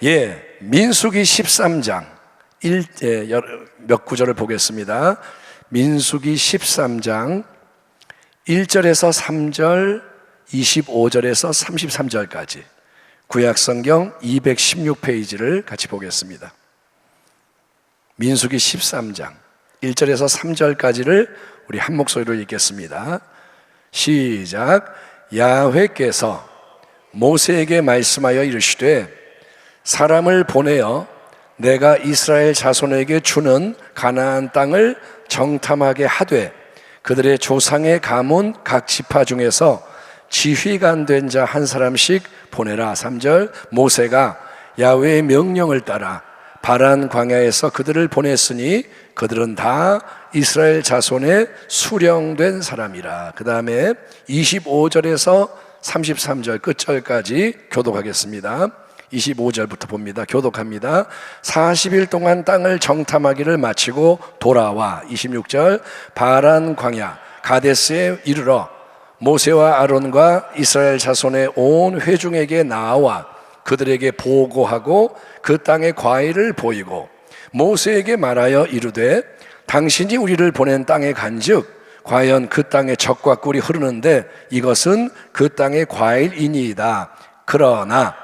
민수기 13장 몇 구절을 보겠습니다. 민수기 13장 1절에서 3절, 25절에서 33절까지 구약성경 216페이지를 같이 보겠습니다. 민수기 13장 1절에서 3절까지를 우리 한 목소리로 읽겠습니다. 시작. 야훼께서 모세에게 말씀하여 이르시되 사람을 보내어 내가 이스라엘 자손에게 주는 가나안 땅을 정탐하게 하되 그들의 조상의 가문 각 지파 중에서 지휘관 된 자 한 사람씩 보내라. 3절. 모세가 야훼의 명령을 따라 바란 광야에서 그들을 보냈으니 그들은 다 이스라엘 자손의 수령된 사람이라. 그 다음에 25절에서 33절 끝절까지 교독하겠습니다. 25절부터 봅니다. 교독합니다. 40일 동안 땅을 정탐하기를 마치고 돌아와 26절 바란 광야 가데스에 이르러 모세와 아론과 이스라엘 자손의 온 회중에게 나와 그들에게 보고하고 그 땅의 과일을 보이고 모세에게 말하여 이르되 당신이 우리를 보낸 땅에 간즉 과연 그 땅에 젖과 꿀이 흐르는데 이것은 그 땅의 과일이니이다. 그러나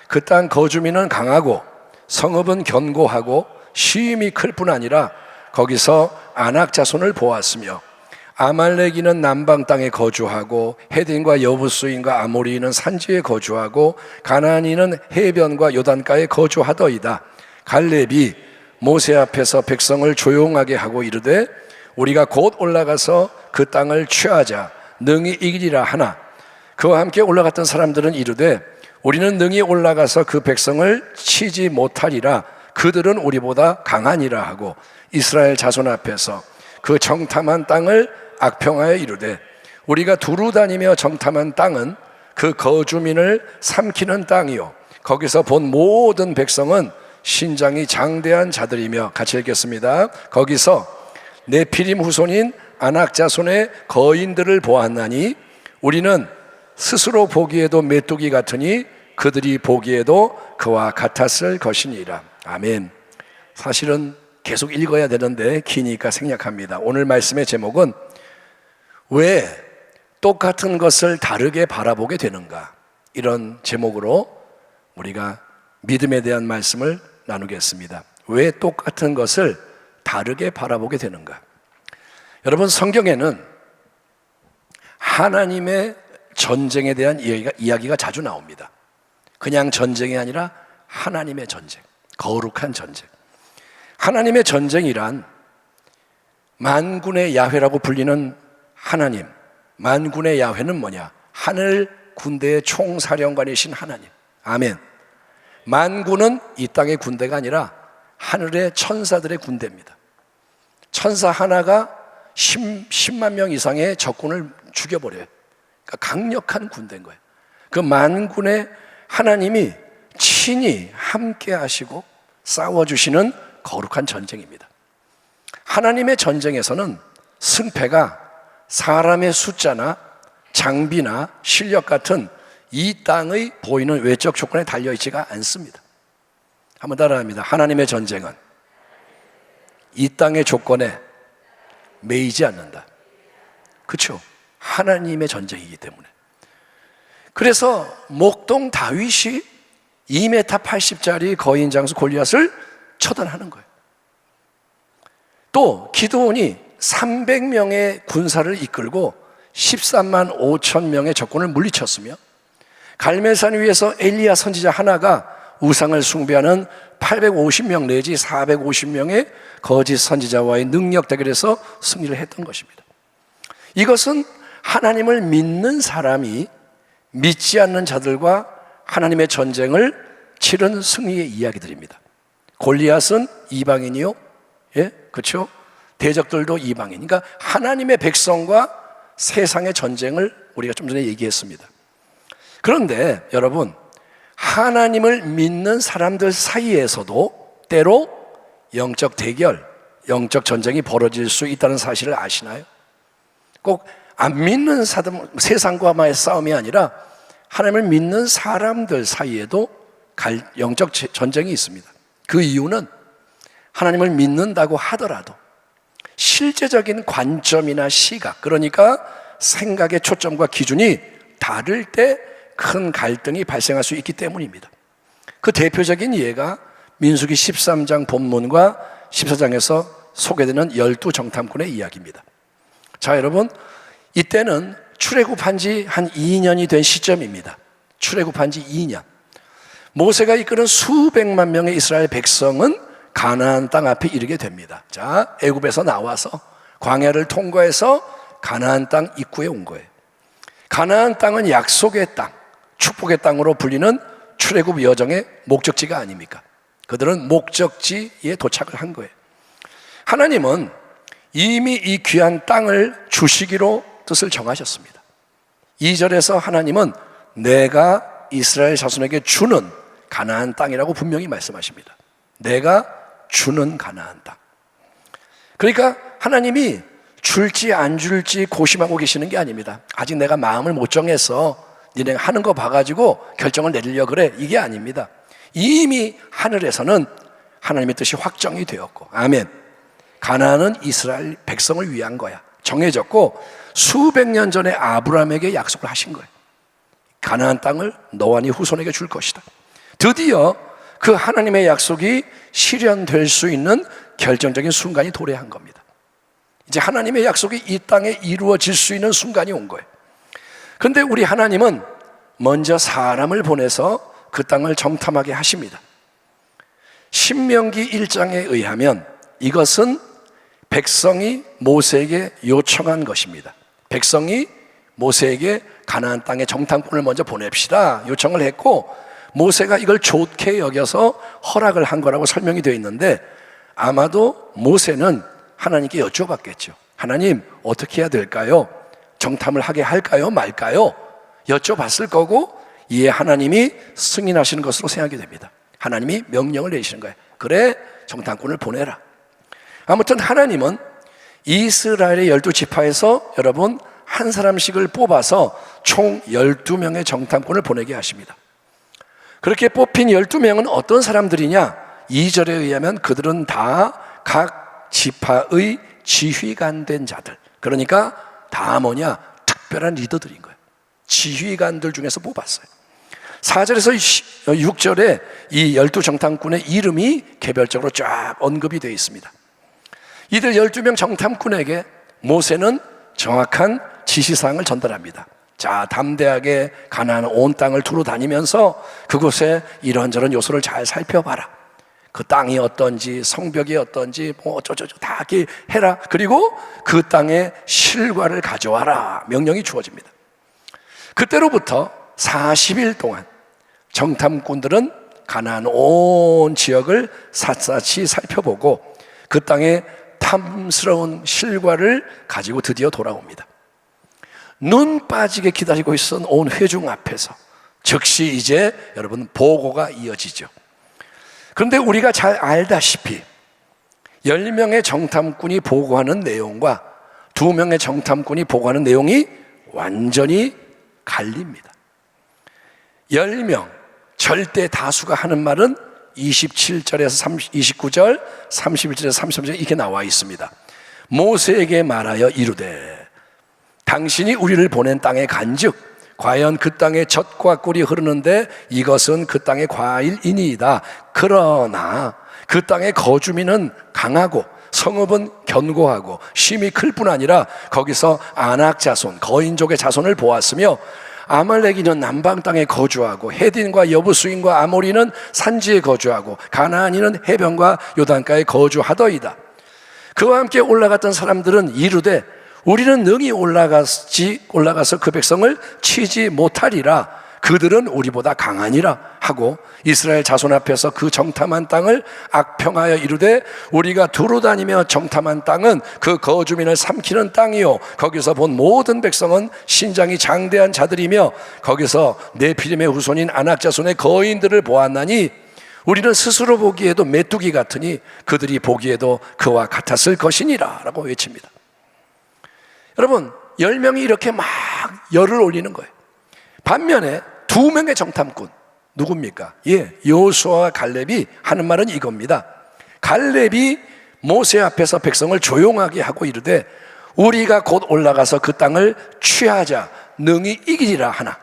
그 땅 거주민은 강하고 성읍은 견고하고 시임이 클 뿐 아니라 거기서 아낙 자손을 보았으며 아말렉인은 남방 땅에 거주하고 헤딘과 여부스인과 아모리인은 산지에 거주하고 가나안인은 해변과 요단가에 거주하더이다. 갈렙이 모세 앞에서 백성을 조용하게 하고 이르되 우리가 곧 올라가서 그 땅을 취하자 능히 이기리라 하나 그와 함께 올라갔던 사람들은 이르되 우리는 능히 올라가서 그 백성을 치지 못하리라. 그들은 우리보다 강하니라 하고 이스라엘 자손 앞에서 그 정탐한 땅을 악평하여 이르되 우리가 두루 다니며 정탐한 땅은 그 거주민을 삼키는 땅이요 거기서 본 모든 백성은 신장이 장대한 자들이며 같이 읽겠습니다. 거기서 네피림 후손인 아낙 자손의 거인들을 보았나니 우리는 스스로 보기에도 메뚜기 같으니 그들이 보기에도 그와 같았을 것이니라. 아멘. 사실은 계속 읽어야 되는데 기니까 생략합니다. 오늘 말씀의 제목은 왜 똑같은 것을 다르게 바라보게 되는가, 이런 제목으로 우리가 믿음에 대한 말씀을 나누겠습니다. 왜 똑같은 것을 다르게 바라보게 되는가? 여러분, 성경에는 하나님의 전쟁에 대한 이야기가 자주 나옵니다. 그냥 전쟁이 아니라 하나님의 전쟁, 거룩한 전쟁. 하나님의 전쟁이란 만군의 야훼라고 불리는 하나님, 만군의 야훼는 뭐냐? 하늘 군대의 총사령관이신 하나님. 아멘. 만군은 이 땅의 군대가 아니라 하늘의 천사들의 군대입니다. 천사 하나가 10만 명 이상의 적군을 죽여버려요. 그러니까 강력한 군대인 거예요. 그 만군의 하나님이 친히 함께 하시고 싸워주시는 거룩한 전쟁입니다. 하나님의 전쟁에서는 승패가 사람의 숫자나 장비나 실력 같은 이 땅의 보이는 외적 조건에 달려있지가 않습니다. 한번 따라합니다. 하나님의 전쟁은 이 땅의 조건에 매이지 않는다. 그렇죠? 하나님의 전쟁이기 때문에. 그래서 목동 다윗이 2m 80짜리 거인 장수 골리앗을 처단하는 거예요. 또 기드온이 300명의 군사를 이끌고 13만 5천 명의 적군을 물리쳤으며 갈멜산 위에서 엘리야 선지자 하나가 우상을 숭배하는 850명 내지 450명의 거짓 선지자와의 능력 대결에서 승리를 했던 것입니다. 이것은 하나님을 믿는 사람이 믿지 않는 자들과 하나님의 전쟁을 치른 승리의 이야기들입니다. 골리앗은 이방인이요, 그렇죠? 대적들도 이방인. 그러니까 하나님의 백성과 세상의 전쟁을 우리가 좀 전에 얘기했습니다. 그런데 여러분, 하나님을 믿는 사람들 사이에서도 때로 영적 대결, 영적 전쟁이 벌어질 수 있다는 사실을 아시나요? 꼭 안 믿는 세상과의 싸움이 아니라 하나님을 믿는 사람들 사이에도 영적 전쟁이 있습니다. 그 이유는 하나님을 믿는다고 하더라도 실제적인 관점이나 시각, 그러니까 생각의 초점과 기준이 다를 때 큰 갈등이 발생할 수 있기 때문입니다. 그 대표적인 예가 민수기 13장 본문과 14장에서 소개되는 12정탐꾼의 이야기입니다. 자, 여러분, 이때는 출애굽한 지 한 2년이 된 시점입니다. 출애굽한 지 2년. 모세가 이끄는 수백만 명의 이스라엘 백성은 가나안 땅 앞에 이르게 됩니다. 자, 애굽에서 나와서 광야를 통과해서 가나안 땅 입구에 온 거예요. 가나안 땅은 약속의 땅, 축복의 땅으로 불리는 출애굽 여정의 목적지가 아닙니까? 그들은 목적지에 도착을 한 거예요. 하나님은 이미 이 귀한 땅을 주시기로 뜻을 정하셨습니다. 2절에서 하나님은 내가 이스라엘 자손에게 주는 가나안 땅이라고 분명히 말씀하십니다. 내가 주는 가나안 땅. 그러니까 하나님이 줄지 안 줄지 고심하고 계시는 게 아닙니다. 아직 내가 마음을 못 정해서 니네 하는 거 봐가지고 결정을 내리려고 그래, 이게 아닙니다. 이미 하늘에서는 하나님의 뜻이 확정이 되었고, 아멘. 가나안은 이스라엘 백성을 위한 거야. 정해졌고 수백 년 전에 아브라함에게 약속을 하신 거예요. 가나안 땅을 너와 네 후손에게 줄 것이다. 드디어 그 하나님의 약속이 실현될 수 있는 결정적인 순간이 도래한 겁니다. 이제 하나님의 약속이 이 땅에 이루어질 수 있는 순간이 온 거예요. 그런데 우리 하나님은 먼저 사람을 보내서 그 땅을 정탐하게 하십니다. 신명기 1장에 의하면 이것은 백성이 모세에게 요청한 것입니다. 백성이 모세에게 가나안 땅의 정탐꾼을 먼저 보냅시다 요청을 했고, 모세가 이걸 좋게 여겨서 허락을 한 거라고 설명이 되어 있는데, 아마도 모세는 하나님께 여쭤봤겠죠. 하나님, 어떻게 해야 될까요? 정탐을 하게 할까요? 말까요? 여쭤봤을 거고, 이에 하나님이 승인하시는 것으로 생각이 됩니다. 하나님이 명령을 내리시는 거예요. 그래, 정탐꾼을 보내라. 아무튼 하나님은 이스라엘의 12지파에서 여러분 한 사람씩을 뽑아서 총 12명의 정탐꾼을 보내게 하십니다. 그렇게 뽑힌 12명은 어떤 사람들이냐? 2절에 의하면 그들은 다 각 지파의 지휘관 된 자들, 그러니까 다 뭐냐? 특별한 리더들인 거예요. 지휘관들 중에서 뽑았어요. 4절에서 6절에 이 12정탐꾼의 이름이 개별적으로 쫙 언급이 되어 있습니다. 이들 12명 정탐꾼에게 모세는 정확한 지시사항을 전달합니다. 자, 담대하게 가나안 온 땅을 두루 다니면서 그곳에 이런저런 요소를 잘 살펴봐라. 그 땅이 어떤지, 성벽이 어떤지, 뭐 어쩌저쩌 다 이렇게 해라. 그리고 그 땅의 실과를 가져와라. 명령이 주어집니다. 그때로부터 40일 동안 정탐꾼들은 가나안 온 지역을 샅샅이 살펴보고 그 땅의 탐스러운 실과를 가지고 드디어 돌아옵니다. 눈 빠지게 기다리고 있었던 온 회중 앞에서 즉시 이제 여러분 보고가 이어지죠. 그런데 우리가 잘 알다시피 10명의 정탐꾼이 보고하는 내용과 2명의 정탐꾼이 보고하는 내용이 완전히 갈립니다. 10명, 절대 다수가 하는 말은 27절에서 29절, 31절에서 33절 이렇게 나와 있습니다. 모세에게 말하여 이르되 당신이 우리를 보낸 땅에 간즉 과연 그 땅에 젖과 꿀이 흐르는데 이것은 그 땅의 과일이니이다. 그러나 그 땅의 거주민은 강하고 성읍은 견고하고 쉼이 클 뿐 아니라 거기서 아낙 자손, 거인족의 자손을 보았으며 아말렉인은 남방 땅에 거주하고 헤딘과 여부수인과 아모리는 산지에 거주하고 가나안인은 해변과 요단가에 거주하더이다. 그와 함께 올라갔던 사람들은 이르되 우리는 능히 올라가서 그 백성을 치지 못하리라. 그들은 우리보다 강하니라 하고 이스라엘 자손 앞에서 그 정탐한 땅을 악평하여 이르되 우리가 두루 다니며 정탐한 땅은 그 거주민을 삼키는 땅이요 거기서 본 모든 백성은 신장이 장대한 자들이며 거기서 네피림의 후손인 아낙 자손의 거인들을 보았나니 우리는 스스로 보기에도 메뚜기 같으니 그들이 보기에도 그와 같았을 것이니라 라고 외칩니다. 여러분 10명이 이렇게 막 열을 올리는 거예요. 반면에 2명의 정탐꾼, 누굽니까? 여호수아와 갈렙이 하는 말은 이겁니다. 갈렙이 모세 앞에서 백성을 조용하게 하고 이르되 우리가 곧 올라가서 그 땅을 취하자 능히 이기리라 하나,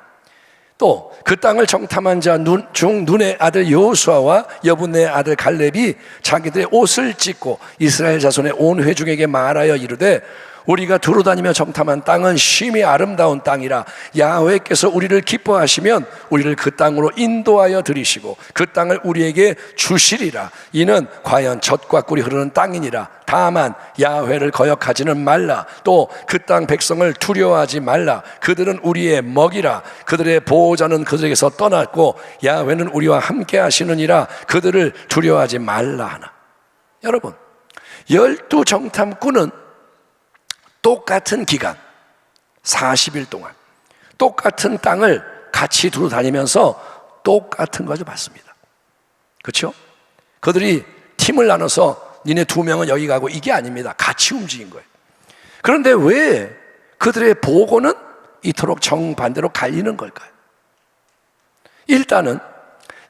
또 그 땅을 정탐한 자 중 눈의 아들 여호수아와 여분의 아들 갈렙이 자기들의 옷을 찢고 이스라엘 자손의 온 회중에게 말하여 이르되 우리가 두루 다니며 정탐한 땅은 심히 아름다운 땅이라 야훼께서 우리를 기뻐하시면 우리를 그 땅으로 인도하여 들이시고 그 땅을 우리에게 주시리라. 이는 과연 젖과 꿀이 흐르는 땅이니라. 다만 야훼를 거역하지는 말라. 또 그 땅 백성을 두려워하지 말라. 그들은 우리의 먹이라. 그들의 보호자는 그들에게서 떠났고 야훼는 우리와 함께 하시느니라. 그들을 두려워하지 말라 하나. 여러분, 12 정탐꾼은 똑같은 기간 40일 동안 똑같은 땅을 같이 두루 다니면서 똑같은 것을 봤습니다. 그렇죠? 그들이 팀을 나눠서 니네 2명은 여기 가고 이게 아닙니다. 같이 움직인 거예요. 그런데 왜 그들의 보고는 이토록 정반대로 갈리는 걸까요? 일단은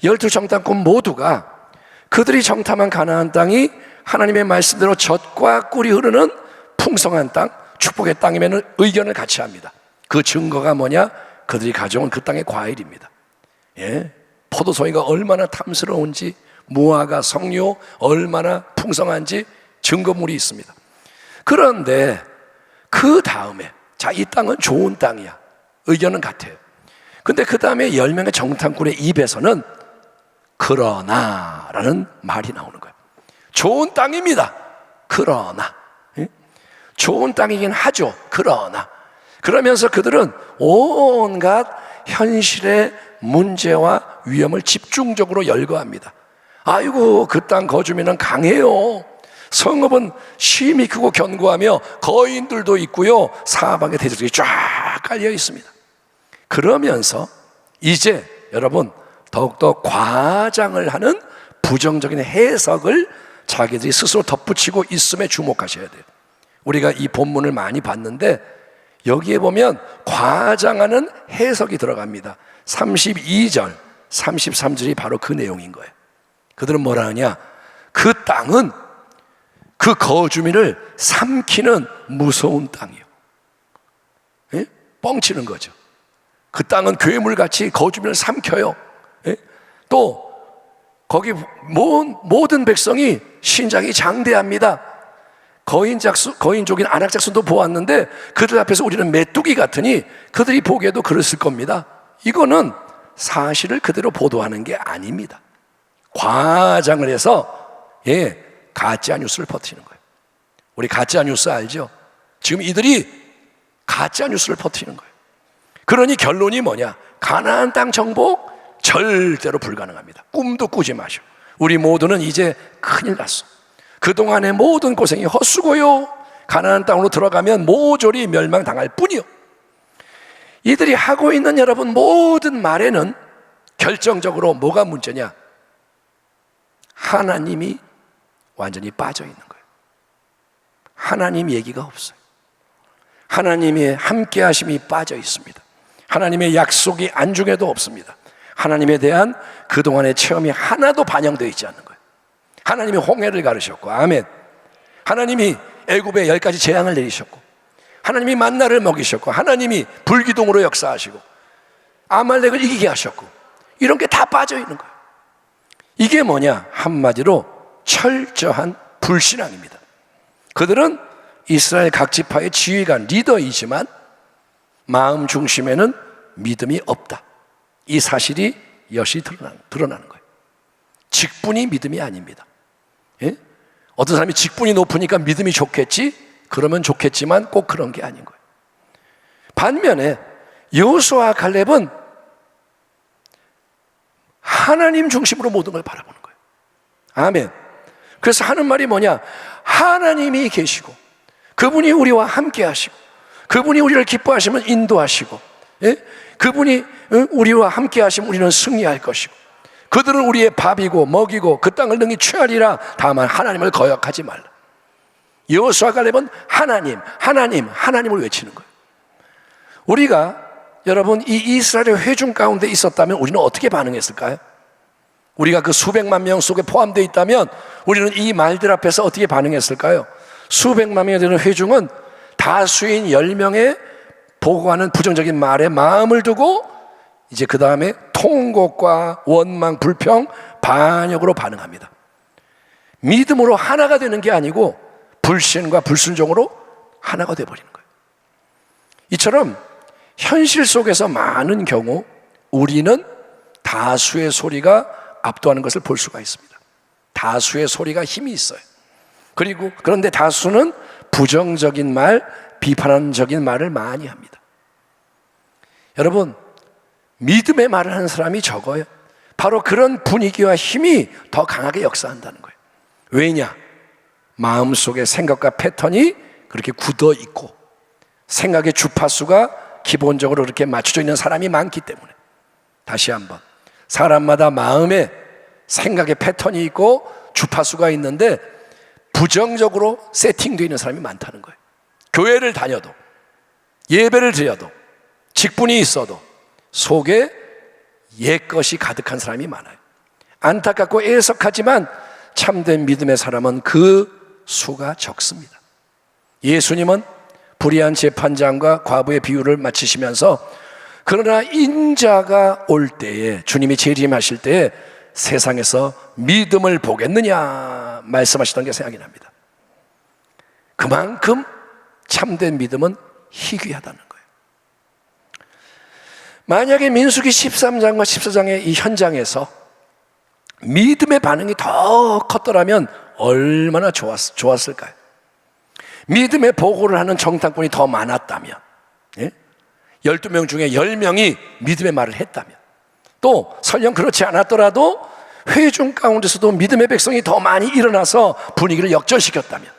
12 정탐꾼 모두가 그들이 정탐한 가나안 땅이 하나님의 말씀대로 젖과 꿀이 흐르는 풍성한 땅, 축복의 땅이면 의견을 같이 합니다. 그 증거가 뭐냐? 그들이 가져온 그 땅의 과일입니다. 포도송이가 얼마나 탐스러운지, 무화과, 석류 얼마나 풍성한지 증거물이 있습니다. 그런데 그 다음에 이 땅은 좋은 땅이야, 의견은 같아요. 근데 그 다음에 10명의 정탐꾼의 입에서는 그러나라는 말이 나오는 거예요. 좋은 땅입니다. 그러나, 좋은 땅이긴 하죠. 그러면서 그들은 온갖 현실의 문제와 위험을 집중적으로 열거합니다. 아이고, 그 땅 거주민은 강해요. 성읍은 심히 크고 견고하며 거인들도 있고요, 사방에 대적들이 쫙 깔려 있습니다. 그러면서 이제 여러분 더욱더 과장을 하는 부정적인 해석을 자기들이 스스로 덧붙이고 있음에 주목하셔야 돼요. 우리가 이 본문을 많이 봤는데 여기에 보면 과장하는 해석이 들어갑니다. 32절, 33절이 바로 그 내용인 거예요. 그들은 뭐라 하냐? 그 땅은 그 거주민을 삼키는 무서운 땅이요. 뻥치는 거죠. 그 땅은 괴물같이 거주민을 삼켜요. 또 거기 모든 백성이 신장이 장대합니다. 거인족인 안악작순도 보았는데 그들 앞에서 우리는 메뚜기 같으니 그들이 보기에도 그랬을 겁니다. 이거는 사실을 그대로 보도하는 게 아닙니다. 과장을 해서 가짜 뉴스를 퍼뜨리는 거예요. 우리 가짜 뉴스 알죠? 지금 이들이 가짜 뉴스를 퍼뜨리는 거예요. 그러니 결론이 뭐냐? 가나안 땅 정복 절대로 불가능합니다. 꿈도 꾸지 마시오. 우리 모두는 이제 큰일 났어. 그동안의 모든 고생이 헛수고요. 가나안 땅으로 들어가면 모조리 멸망당할 뿐이요. 이들이 하고 있는 여러분 모든 말에는 결정적으로 뭐가 문제냐? 하나님이 완전히 빠져 있는 거예요. 하나님 얘기가 없어요. 하나님의 함께 하심이 빠져 있습니다. 하나님의 약속이 안중에도 없습니다. 하나님에 대한 그동안의 체험이 하나도 반영되어 있지 않는 거예요. 하나님이 홍해를 가르셨고, 아멘. 하나님이 애굽에 10가지 재앙을 내리셨고, 하나님이 만나를 먹이셨고, 하나님이 불기둥으로 역사하시고, 아말렉을 이기게 하셨고, 이런 게 다 빠져 있는 거예요. 이게 뭐냐? 한마디로 철저한 불신앙입니다. 그들은 이스라엘 각 지파의 지휘관, 리더이지만 마음 중심에는 믿음이 없다. 이 사실이 여실히 드러나는 거예요. 직분이 믿음이 아닙니다. 어떤 사람이 직분이 높으니까 믿음이 좋겠지? 그러면 좋겠지만 꼭 그런 게 아닌 거예요. 반면에 여호수아와 갈렙은 하나님 중심으로 모든 걸 바라보는 거예요. 아멘. 그래서 하는 말이 뭐냐? 하나님이 계시고 그분이 우리와 함께 하시고 그분이 우리를 기뻐하시면 인도하시고, 그분이 우리와 함께 하시면 우리는 승리할 것이고, 그들은 우리의 밥이고 먹이고 그 땅을 능히 취하리라. 다만 하나님을 거역하지 말라. 여호수아 갈렙은 하나님을 외치는 거예요. 우리가 여러분, 이 이스라엘의 회중 가운데 있었다면 우리는 어떻게 반응했을까요? 우리가 그 수백만 명 속에 포함되어 있다면 우리는 이 말들 앞에서 어떻게 반응했을까요? 수백만 명이 되는 회중은 다수인 10명의 보고하는 부정적인 말에 마음을 두고 이제 그 다음에 통곡과 원망, 불평, 반역으로 반응합니다. 믿음으로 하나가 되는 게 아니고 불신과 불순종으로 하나가 되어버리는 거예요. 이처럼 현실 속에서 많은 경우 우리는 다수의 소리가 압도하는 것을 볼 수가 있습니다. 다수의 소리가 힘이 있어요. 그런데 다수는 부정적인 말, 비판적인 말을 많이 합니다. 여러분, 믿음의 말을 하는 사람이 적어요. 바로 그런 분위기와 힘이 더 강하게 역사한다는 거예요. 왜냐? 마음속의 생각과 패턴이 그렇게 굳어 있고 생각의 주파수가 기본적으로 그렇게 맞춰져 있는 사람이 많기 때문에. 다시 한번, 사람마다 마음에 생각의 패턴이 있고 주파수가 있는데 부정적으로 세팅되어 있는 사람이 많다는 거예요. 교회를 다녀도, 예배를 드려도, 직분이 있어도 속에 옛것이 가득한 사람이 많아요. 안타깝고 애석하지만 참된 믿음의 사람은 그 수가 적습니다. 예수님은 불의한 재판장과 과부의 비유를 마치시면서 그러나 인자가 올 때에, 주님이 재림하실 때에 세상에서 믿음을 보겠느냐 말씀하시던 게 생각이 납니다. 그만큼 참된 믿음은 희귀하다는 거예요. 만약에 민수기 13장과 14장의 이 현장에서 믿음의 반응이 더 컸더라면 얼마나 좋았을까요? 믿음의 보고를 하는 정탐꾼이 더 많았다면, 12명 중에 10명이 믿음의 말을 했다면, 또 설령 그렇지 않았더라도 회중 가운데서도 믿음의 백성이 더 많이 일어나서 분위기를 역전시켰다면,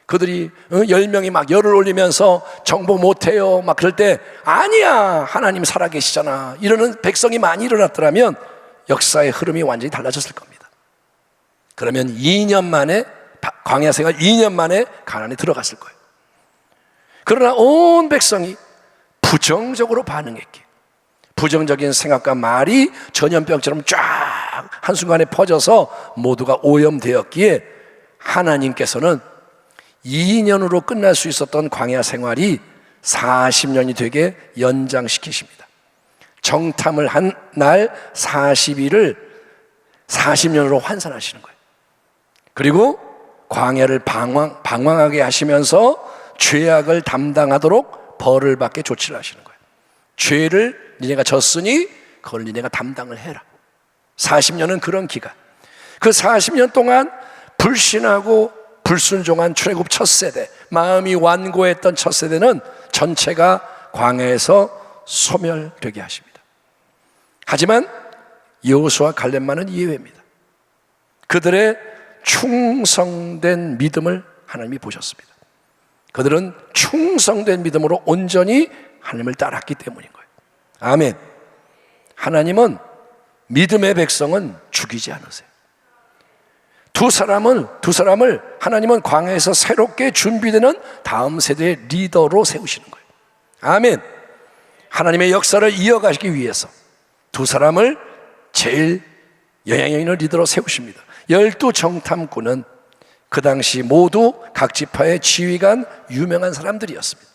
그들이 10명이 막 열을 올리면서 정복 못해요 막 그럴 때 아니야 하나님 살아계시잖아 이러는 백성이 많이 일어났더라면 역사의 흐름이 완전히 달라졌을 겁니다. 그러면 2년 만에 광야 생활 2년 만에 가나안에 들어갔을 거예요. 그러나 온 백성이 부정적으로 반응했기에, 부정적인 생각과 말이 전염병처럼 쫙 한순간에 퍼져서 모두가 오염되었기에 하나님께서는 2년으로 끝날 수 있었던 광야 생활이 40년이 되게 연장시키십니다. 정탐을 한 날 40일을 40년으로 환산하시는 거예요. 그리고 광야를 방황하게 하시면서 죄악을 담당하도록 벌을 받게 조치를 하시는 거예요. 죄를 니네가 졌으니 그걸 니네가 담당을 해라. 40년은 그런 기간. 그 40년 동안 불신하고 불순종한 출애굽 첫 세대, 마음이 완고했던 첫 세대는 전체가 광야에서 소멸되게 하십니다. 하지만 여호수아 갈렙만은 예외입니다. 그들의 충성된 믿음을 하나님이 보셨습니다. 그들은 충성된 믿음으로 온전히 하나님을 따랐기 때문인 거예요. 아멘. 하나님은 믿음의 백성은 죽이지 않으세요. 두 사람을 하나님은 광야에서 새롭게 준비되는 다음 세대의 리더로 세우시는 거예요. 아멘. 하나님의 역사를 이어가시기 위해서 두 사람을 제일 영향력 있는 리더로 세우십니다. 12 정탐꾼은 그 당시 모두 각 지파의 지휘관 유명한 사람들이었습니다.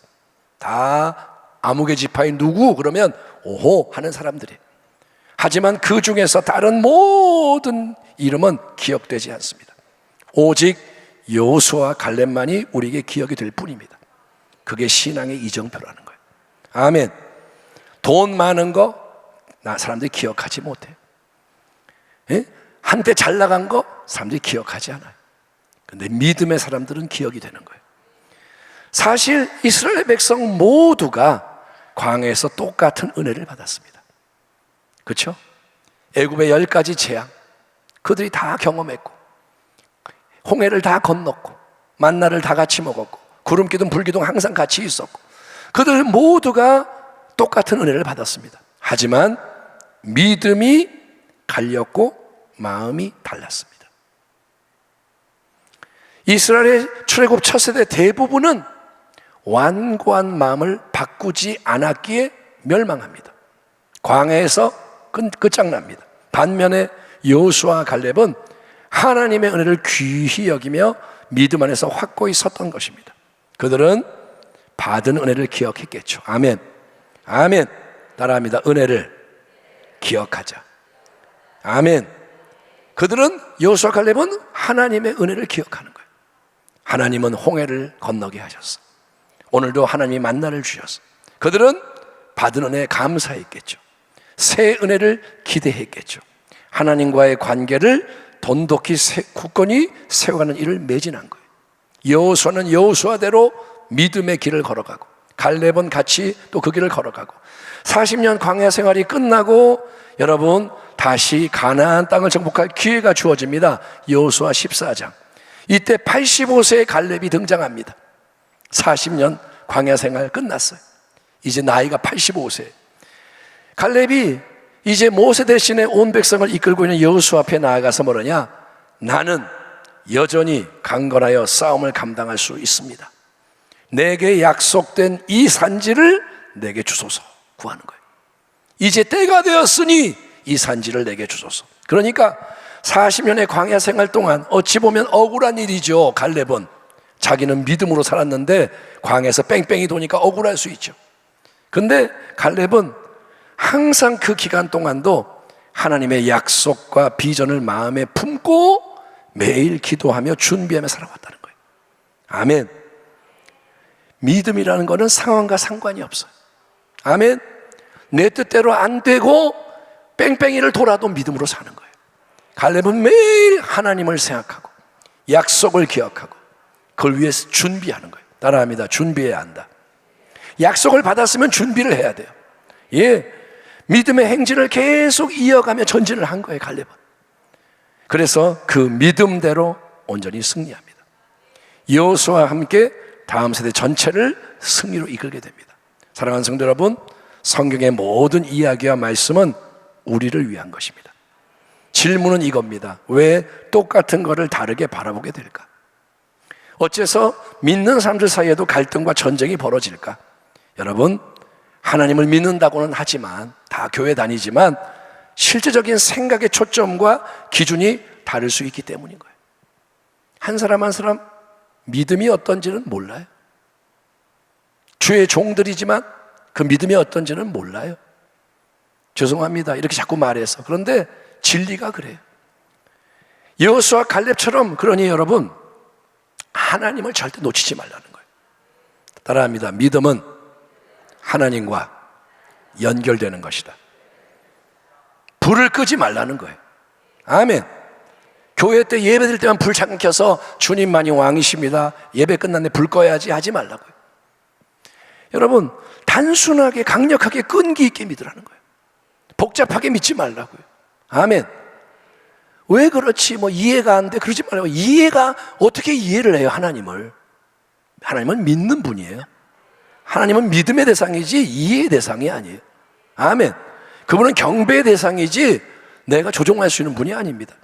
다 아무개 지파의 누구 그러면 오호 하는 사람들이에요. 하지만 그 중에서 다른 모든 이름은 기억되지 않습니다. 오직 여호수아 갈렙만이 우리에게 기억이 될 뿐입니다. 그게 신앙의 이정표라는 거예요. 아멘. 돈 많은 거 사람들이 기억하지 못해요. 한때 잘 나간 거 사람들이 기억하지 않아요. 그런데 믿음의 사람들은 기억이 되는 거예요. 사실 이스라엘 백성 모두가 광야에서 똑같은 은혜를 받았습니다. 그렇죠? 애굽의 10가지 재앙 그들이 다 경험했고, 홍해를 다 건넜고, 만나를 다 같이 먹었고, 구름기둥 불기둥 항상 같이 있었고, 그들 모두가 똑같은 은혜를 받았습니다. 하지만 믿음이 갈렸고 마음이 달랐습니다. 이스라엘의 출애굽 첫 세대 대부분은 완고한 마음을 바꾸지 않았기에 멸망합니다. 광야에서 끝장납니다. 반면에 여호수아와 갈렙은 하나님의 은혜를 귀히 여기며 믿음 안에서 확고히 섰던 것입니다. 그들은 받은 은혜를 기억했겠죠. 아멘. 아멘. 따라합니다. 은혜를 기억하자. 아멘. 그들은 여호수아 갈렙은 하나님의 은혜를 기억하는 거예요. 하나님은 홍해를 건너게 하셨어. 오늘도 하나님이 만나를 주셨어. 그들은 받은 은혜에 감사했겠죠. 새 은혜를 기대했겠죠. 하나님과의 관계를 돈독히 굳건히 세워가는 일을 매진한 거예요. 여호수아는 여호수아대로 믿음의 길을 걸어가고, 갈렙은 같이 또 그 길을 걸어가고, 40년 광야 생활이 끝나고 여러분 다시 가나안 땅을 정복할 기회가 주어집니다. 여호수아 14장. 이때 85세의 갈렙이 등장합니다. 40년 광야 생활 끝났어요. 이제 나이가 85세. 갈렙이 이제 모세 대신에 온 백성을 이끌고 있는 여호수아 앞에 나아가서 뭐라냐? 나는 여전히 강건하여 싸움을 감당할 수 있습니다. 내게 약속된 이 산지를 내게 주소서 구하는 거예요. 이제 때가 되었으니 이 산지를 내게 주소서. 그러니까 40년의 광야 생활 동안 어찌 보면 억울한 일이죠. 갈렙은 자기는 믿음으로 살았는데 광야에서 뺑뺑이 도니까 억울할 수 있죠. 근데 갈렙은 항상 그 기간 동안도 하나님의 약속과 비전을 마음에 품고 매일 기도하며 준비하며 살아왔다는 거예요. 아멘. 믿음이라는 것은 상황과 상관이 없어요. 아멘. 내 뜻대로 안 되고 뺑뺑이를 돌아도 믿음으로 사는 거예요. 갈렙은 매일 하나님을 생각하고 약속을 기억하고 그걸 위해서 준비하는 거예요. 따라합니다. 준비해야 한다. 약속을 받았으면 준비를 해야 돼요. 예, 믿음의 행진을 계속 이어가며 전진을 한 거예요. 갈렙은. 그래서 그 믿음대로 온전히 승리합니다. 여호수아와 함께 다음 세대 전체를 승리로 이끌게 됩니다. 사랑하는 성도 여러분, 성경의 모든 이야기와 말씀은 우리를 위한 것입니다. 질문은 이겁니다. 왜 똑같은 것을 다르게 바라보게 될까? 어째서 믿는 사람들 사이에도 갈등과 전쟁이 벌어질까? 여러분, 하나님을 믿는다고는 하지만, 다 교회 다니지만 실제적인 생각의 초점과 기준이 다를 수 있기 때문인 거예요. 한 사람 한 사람 믿음이 어떤지는 몰라요. 주의 종들이지만 그 믿음이 어떤지는 몰라요. 죄송합니다. 이렇게 자꾸 말해서. 그런데 진리가 그래요. 여호수아 갈렙처럼, 그러니 여러분, 하나님을 절대 놓치지 말라는 거예요. 따라합니다. 믿음은 하나님과 연결되는 것이다. 불을 끄지 말라는 거예요. 아멘. 교회 때 예배 드릴 때만 불 잠깐 켜서 주님만이 왕이십니다, 예배 끝났네 불 꺼야지 하지 말라고요. 여러분, 단순하게 강력하게 끈기 있게 믿으라는 거예요. 복잡하게 믿지 말라고요. 아멘. 왜 그렇지? 뭐 이해가 안 돼. 그러지 말라고. 이해가, 어떻게 이해를 해요, 하나님을? 하나님은 믿는 분이에요. 하나님은 믿음의 대상이지 이해의 대상이 아니에요. 아멘. 그분은 경배의 대상이지 내가 조종할 수 있는 분이 아닙니다.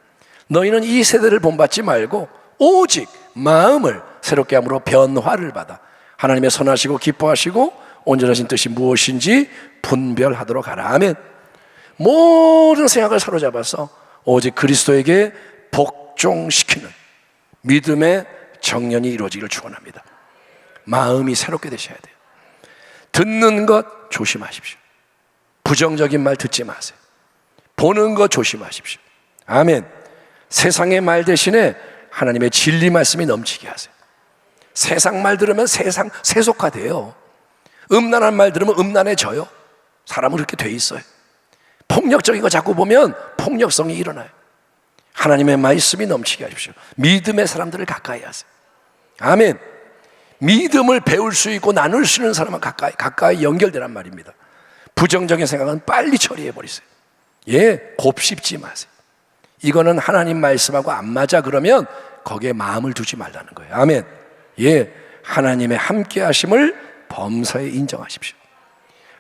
너희는 이 세대를 본받지 말고 오직 마음을 새롭게 함으로 변화를 받아 하나님의 선하시고 기뻐하시고 온전하신 뜻이 무엇인지 분별하도록 하라. 아멘. 모든 생각을 사로잡아서 오직 그리스도에게 복종시키는 믿음의 정년이 이루어지기를 축원합니다. 마음이 새롭게 되셔야 돼요. 듣는 것 조심하십시오. 부정적인 말 듣지 마세요. 보는 것 조심하십시오. 아멘. 세상의 말 대신에 하나님의 진리 말씀이 넘치게 하세요. 세상 말 들으면 세상 세속화돼요. 음란한 말 들으면 음란해져요. 사람은 그렇게 돼 있어요. 폭력적인 거 자꾸 보면 폭력성이 일어나요. 하나님의 말씀이 넘치게 하십시오. 믿음의 사람들을 가까이 하세요. 아멘. 믿음을 배울 수 있고 나눌 수 있는 사람은 가까이 연결되란 말입니다. 부정적인 생각은 빨리 처리해 버리세요. 예, 곱씹지 마세요. 이거는 하나님 말씀하고 안 맞아 그러면 거기에 마음을 두지 말라는 거예요. 아멘. 예, 하나님의 함께 하심을 범사에 인정하십시오.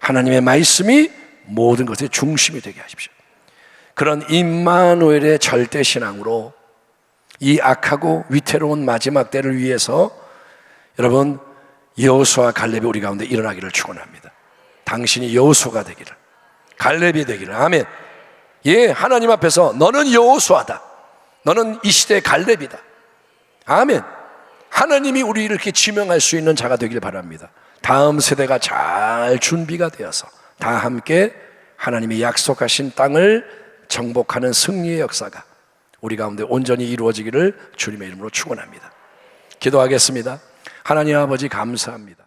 하나님의 말씀이 모든 것의 중심이 되게 하십시오. 그런 임마누엘의 절대 신앙으로 이 악하고 위태로운 마지막 때를 위해서 여러분 여호수아 갈렙이 우리 가운데 일어나기를 축원합니다. 당신이 여호수아가 되기를, 갈렙이 되기를. 아멘. 예, 하나님 앞에서 너는 여호수아다, 너는 이 시대의 갈렙이다. 아멘. 하나님이 우리를 이렇게 지명할 수 있는 자가 되길 바랍니다. 다음 세대가 잘 준비가 되어서 다 함께 하나님이 약속하신 땅을 정복하는 승리의 역사가 우리 가운데 온전히 이루어지기를 주님의 이름으로 축원합니다. 기도하겠습니다. 하나님 아버지 감사합니다.